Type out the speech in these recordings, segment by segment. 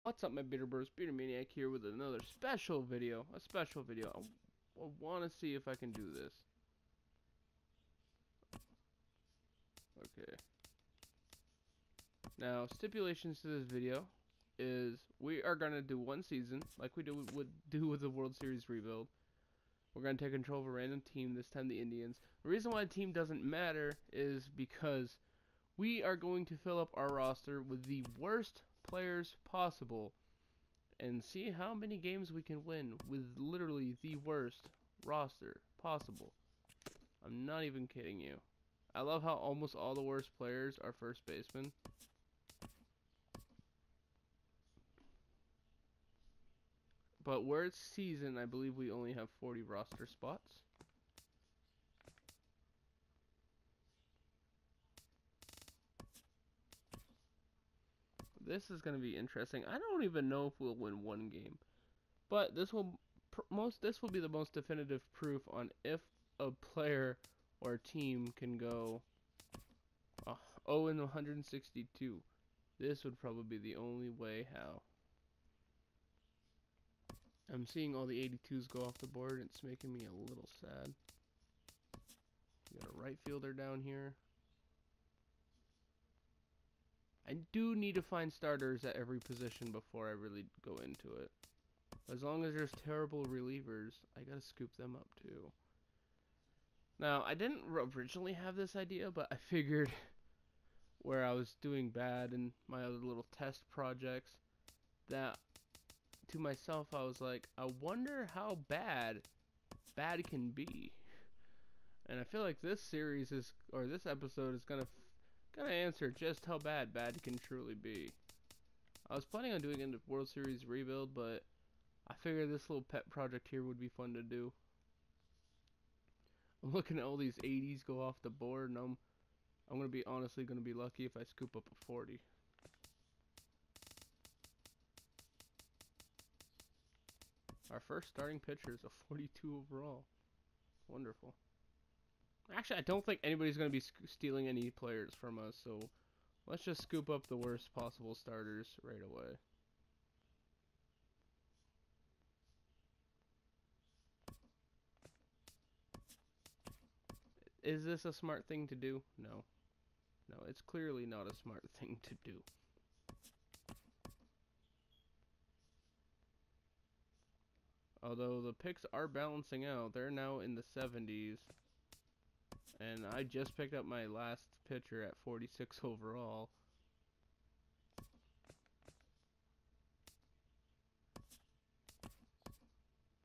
What's up, my Bitter Bros? Bitter Maniac here with another special video. I want to see if I can do this. Okay. Now, stipulations to this video is we are going to do one season, like we would do with the World Series rebuild. We're going to take control of a random team, this time the Indians. The reason why the team doesn't matter is because we are going to fill up our roster with the worst players possible and see how many games we can win with literally the worst roster possible. I'm not even kidding you. I love how almost all the worst players are first basemen. But where it's season, I believe we only have 40 roster spots. This is going to be interesting. I don't even know if we'll win one game. But this will be the most definitive proof on if a player or team can go 0 and 162. This would probably be the only way how. I'm seeing all the 82s go off the board. It's making me a little sad. We got a right fielder down here. I do need to find starters at every position before I really go into it. As long as there's terrible relievers, I gotta scoop them up too. Now, I didn't originally have this idea, but I figured where I was doing bad in my other little test projects, that to myself I was like, I wonder how bad can be. And I feel like this series is, or this episode is gonna answer just how bad can truly be. I was planning on doing it in the World Series rebuild, but I figured this little pet project here would be fun to do. I'm looking at all these 80s go off the board, and I'm honestly gonna be lucky if I scoop up a 40. Our first starting pitcher is a 42 overall. Wonderful. Actually, I don't think anybody's going to be stealing any players from us, so let's just scoop up the worst possible starters right away. Is this a smart thing to do? No. No, it's clearly not a smart thing to do. Although the picks are balancing out. They're now in the 70s. And I just picked up my last pitcher at 46 overall.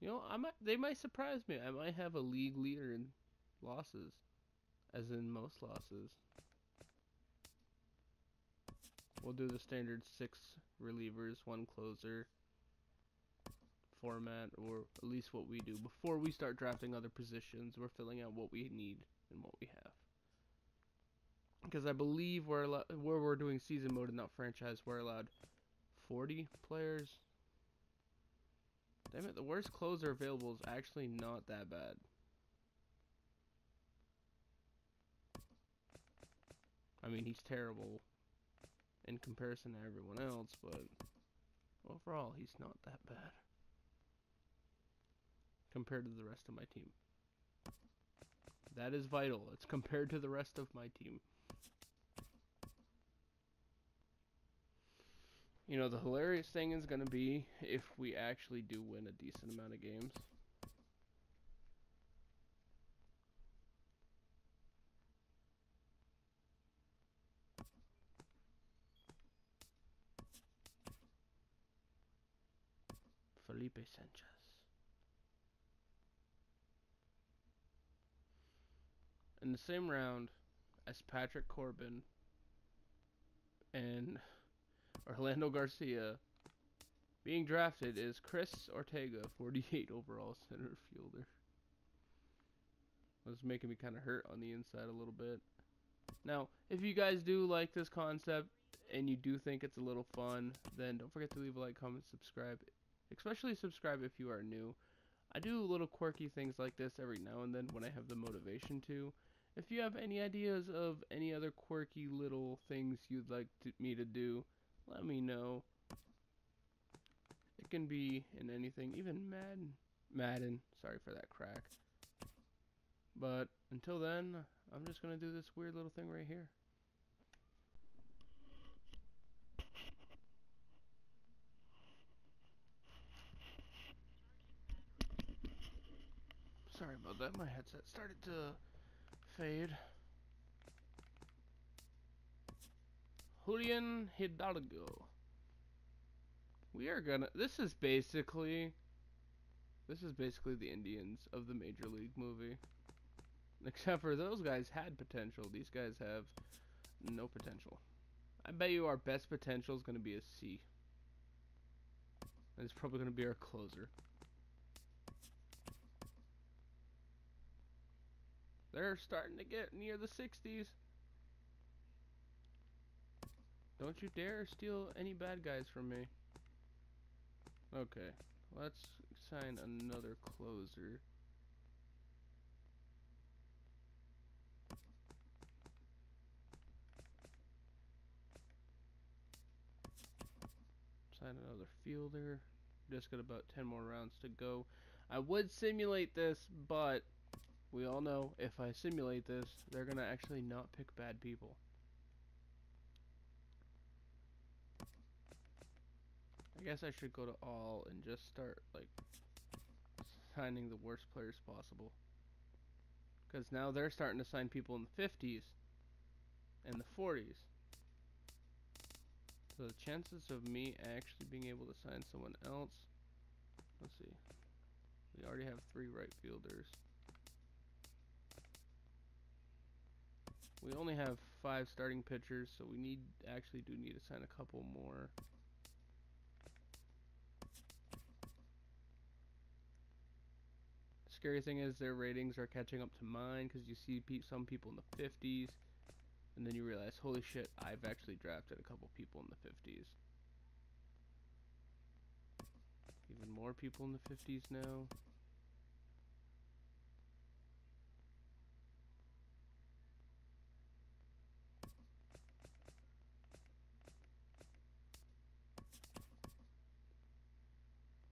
You know, they might surprise me. I might have a league leader in losses. As in most losses. We'll do the standard 6 relievers, 1 closer format, or at least what we do. Before we start drafting other positions, we're filling out what we need and what we have. Because I believe where we're doing season mode and not franchise, we're allowed 40 players. Damn it, the worst closer available is actually not that bad. I mean, he's terrible in comparison to everyone else, but overall, he's not that bad compared to the rest of my team. That is vital. It's compared to the rest of my team. You know, the hilarious thing is going to be if we actually do win a decent amount of games. Felipe Sanchez. In the same round as Patrick Corbin and Orlando Garcia, being drafted is Chris Ortega, 48 overall center fielder. That's making me kind of hurt on the inside a little bit. Now, if you guys do like this concept and you do think it's a little fun, then don't forget to leave a like, comment, subscribe. Especially subscribe if you are new. I do little quirky things like this every now and then when I have the motivation to. If you have any ideas of any other quirky little things you'd like me to do, let me know. can be in anything, even Madden. Sorry for that crack. But until then, I'm just gonna do this weird little thing right here. Sorry about that, my headset started to fade. Julian Hidalgo. We are gonna, this is basically the Indians of the Major League movie. Except for those guys had potential. These guys have no potential. I bet you our best potential is gonna be a C. And it's probably gonna be our closer. They're starting to get near the 60s. Don't you dare steal any bad guys from me. Okay, let's sign another closer. Sign another fielder. Just got about 10 more rounds to go. I would simulate this, but we all know if I simulate this, they're gonna actually not pick bad people. I guess I should go to all and just start like signing the worst players possible. Because now they're starting to sign people in the 50s and the 40s. So the chances of me actually being able to sign someone else, let's see. We already have 3 right fielders. We only have 5 starting pitchers, so we actually do need to sign a couple more. Scary thing is their ratings are catching up to mine, because you see some people in the 50s, and then you realize, holy shit, I've actually drafted a couple people in the 50s. Even more people in the 50s now.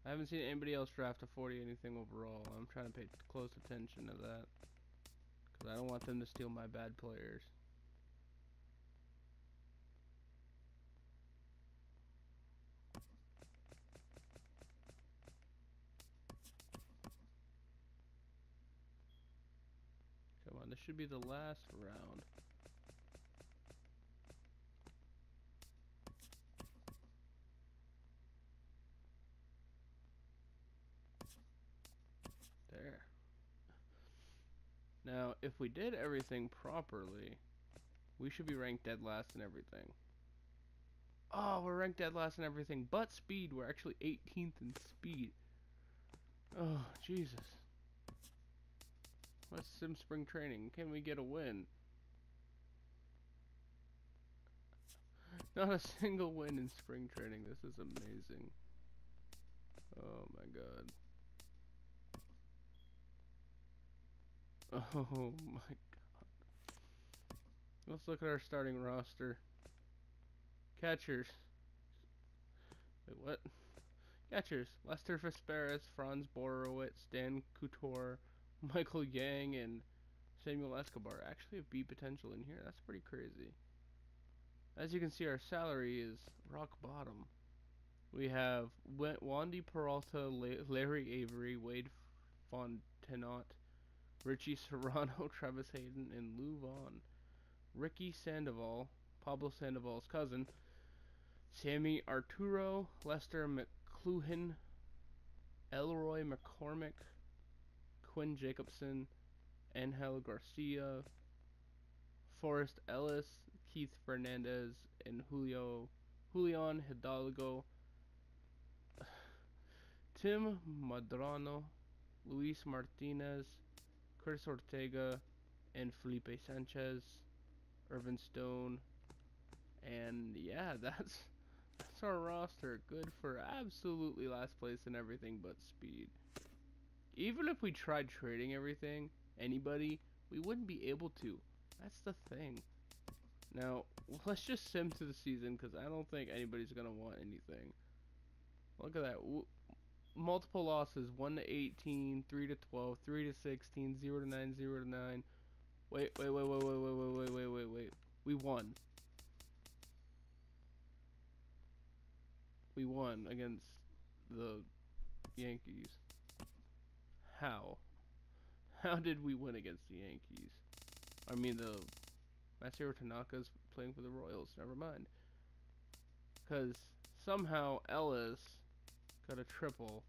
I haven't seen anybody else draft a 40 anything overall. I'm trying to pay close attention to that, because I don't want them to steal my bad players. Come on, this should be the last round. There. Now, if we did everything properly, we should be ranked dead last in everything. Oh, we're ranked dead last in everything but speed. We're actually 18th in speed. Oh, Jesus. What's Sim Spring Training? Can we get a win? Not a single win in spring training. This is amazing. Oh my god. Oh my god. Let's look at our starting roster. Catchers. Wait, what? Catchers. Lester Vesperis, Franz Borowitz, Dan Couture, Michael Yang, and Samuel Escobar. Actually have B potential in here. That's pretty crazy. As you can see, our salary is rock bottom. We have Wandy Peralta, Larry Avery, Wade Fontenot, Richie Serrano, Travis Hayden, and Lou Vaughn. Ricky Sandoval, Pablo Sandoval's cousin, Sammy Arturo, Lester McCluhan, Elroy McCormick, Quinn Jacobson, Angel Garcia, Forrest Ellis, Keith Fernandez, and Julian Hidalgo, Tim Madrano, Luis Martinez, Chris Ortega, and Felipe Sanchez, Irvin Stone, and yeah, that's our roster. Good for absolutely last place in everything but speed. Even if we tried trading everything, anybody, we wouldn't be able to. That's the thing. Now, let's just sim to the season, because I don't think anybody's going to want anything. Look at that. Multiple losses: 1 to 18, 3 to 12, 3 to 16, 0 to 9, 0 to 9. Wait. We won. We won against the Yankees. How? How did we win against the Yankees? I mean, the Masahiro Tanaka's playing for the Royals. Never mind. Because somehow Ellis got a triple,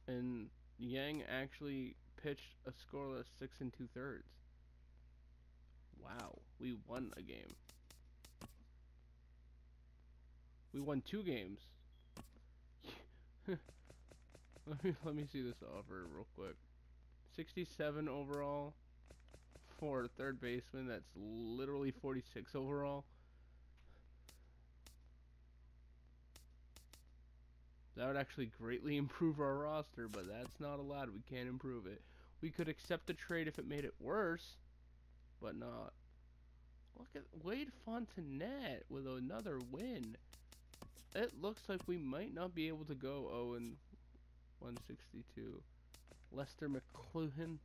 and Yang actually pitched a scoreless 6 2/3. Wow, we won a game. We won 2 games. Let me see this offer real quick. 67 overall for a third baseman. That's literally 46 overall. That would actually greatly improve our roster, but that's not allowed. We can't improve it. We could accept the trade if it made it worse, but not. Look at Wade Fontenette with another win. It looks like we might not be able to go 0-162. Lester McCluhan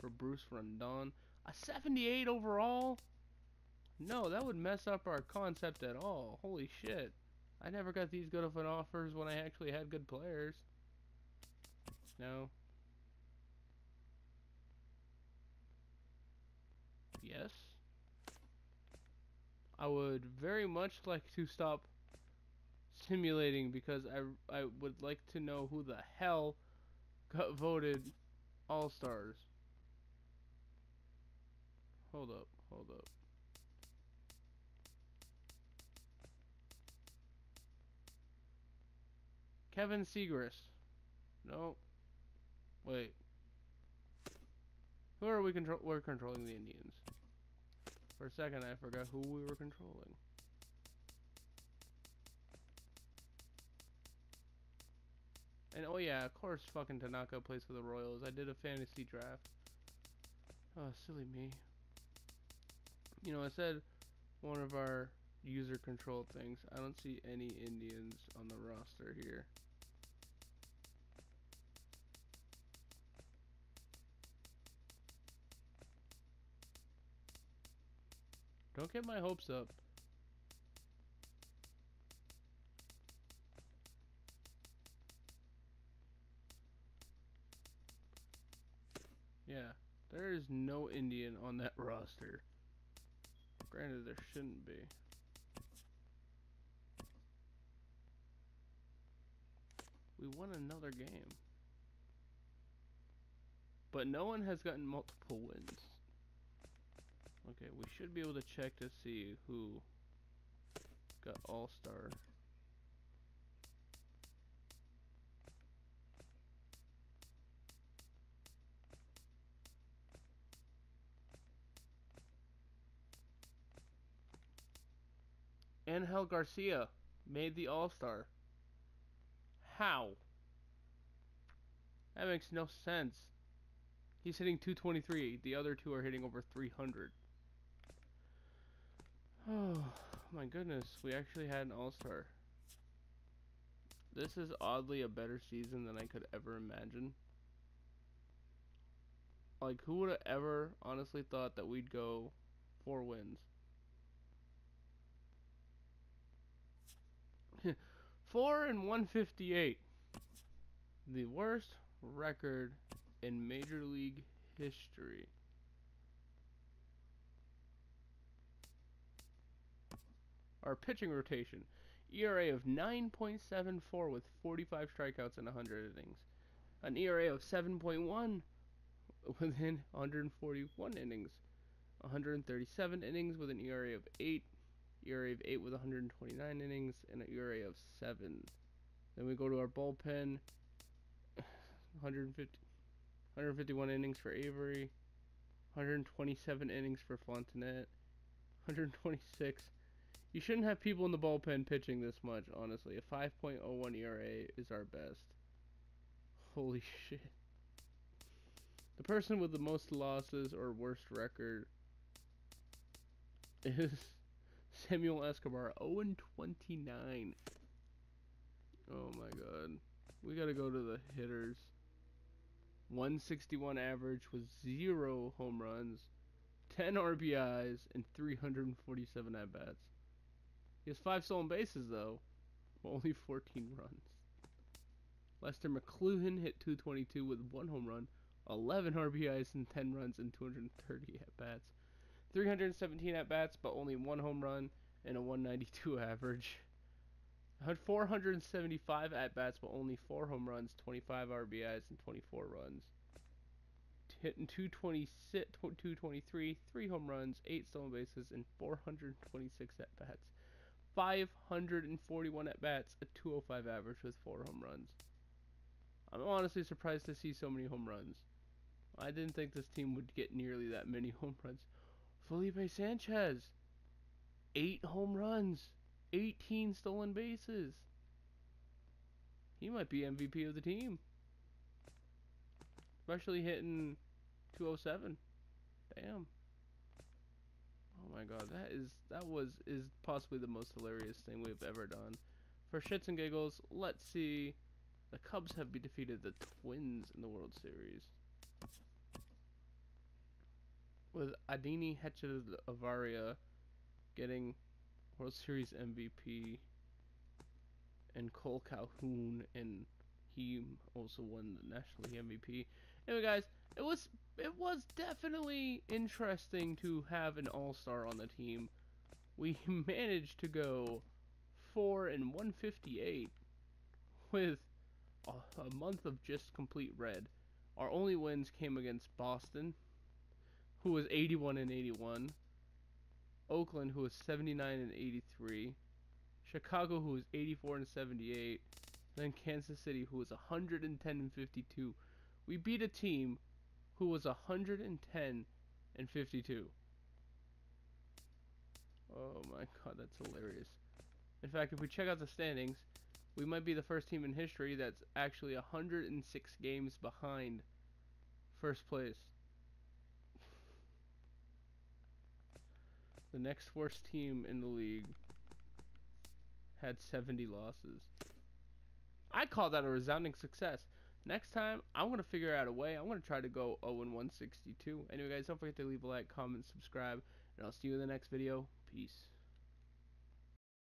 for Bruce Rondon. A 78 overall? No, that would mess up our concept at all. Holy shit. I never got these good of an offers when I actually had good players. No. Yes. I would very much like to stop simulating because I would like to know who the hell got voted All-Stars. Hold up. Kevin Segrist. No. Wait. Who are we we're controlling the Indians. For a second I forgot who we were controlling. And oh yeah, of course fucking Tanaka plays for the Royals. I did a fantasy draft. Oh, silly me. You know, I said one of our user control things. I don't see any Indians on the roster here. Don't get my hopes up. Yeah, there is no Indian on that roster. Granted, there shouldn't be. We won another game. But no one has gotten multiple wins. Okay, we should be able to check to see who got All-Star. Angel Garcia made the All-Star. How? That makes no sense. He's hitting 223. The other two are hitting over 300. Oh, my goodness. We actually had an All-Star. This is oddly a better season than I could ever imagine. Like, who would have ever honestly thought that we'd go 4 wins? 4-158. The worst record in Major League history. Our pitching rotation. ERA of 9.74 with 45 strikeouts in 100 innings. An ERA of 7.1 within 141 innings. 137 innings with an ERA of 8. ERA of 8 with 129 innings. And an ERA of 7. Then we go to our bullpen. 151 innings for Avery. 127 innings for Fontenette. 126. You shouldn't have people in the bullpen pitching this much, honestly. A 5.01 ERA is our best. Holy shit. The person with the most losses or worst record is Samuel Escobar, 0-29. Oh my god. We gotta go to the hitters. 161 average with 0 home runs, 10 RBIs, and 347 at-bats. He has 5 stolen bases, though, but only 14 runs. Lester McLuhan hit 222 with 1 home run, 11 RBIs, and 10 runs, and 230 at-bats. 317 at-bats, but only 1 home run, and a 192 average. Had 475 at-bats, but only 4 home runs, 25 RBIs, and 24 runs. Hitting 226, 223, 3 home runs, 8 stolen bases, and 426 at-bats. 541 at-bats, a 205 average with 4 home runs. I'm honestly surprised to see so many home runs. I didn't think this team would get nearly that many home runs. Felipe Sanchez, 8 home runs, 18 stolen bases. He might be MVP of the team. Especially hitting 207. Damn. Oh my god, is possibly the most hilarious thing we've ever done. For shits and giggles, let's see. The Cubs have defeated the Twins in the World Series, with Adini Hechavarria getting World Series MVP, and Cole Calhoun, and he also won the National League MVP. Anyway, guys, it was definitely interesting to have an all-star on the team. We managed to go 4-158 with a month of just complete red. Our only wins came against Boston, who was 81-81, Oakland, who was 79-83, Chicago, who was 84-78, then Kansas City, who was 110-52. We beat a team who was 110-52. Oh my god, that's hilarious. In fact, if we check out the standings, we might be the first team in history that's actually 106 games behind first place. The next worst team in the league had 70 losses. I call that a resounding success. Next time, I'm going to figure out a way. I'm going to try to go 0-162. Anyway, guys, don't forget to leave a like, comment, subscribe, and I'll see you in the next video. Peace.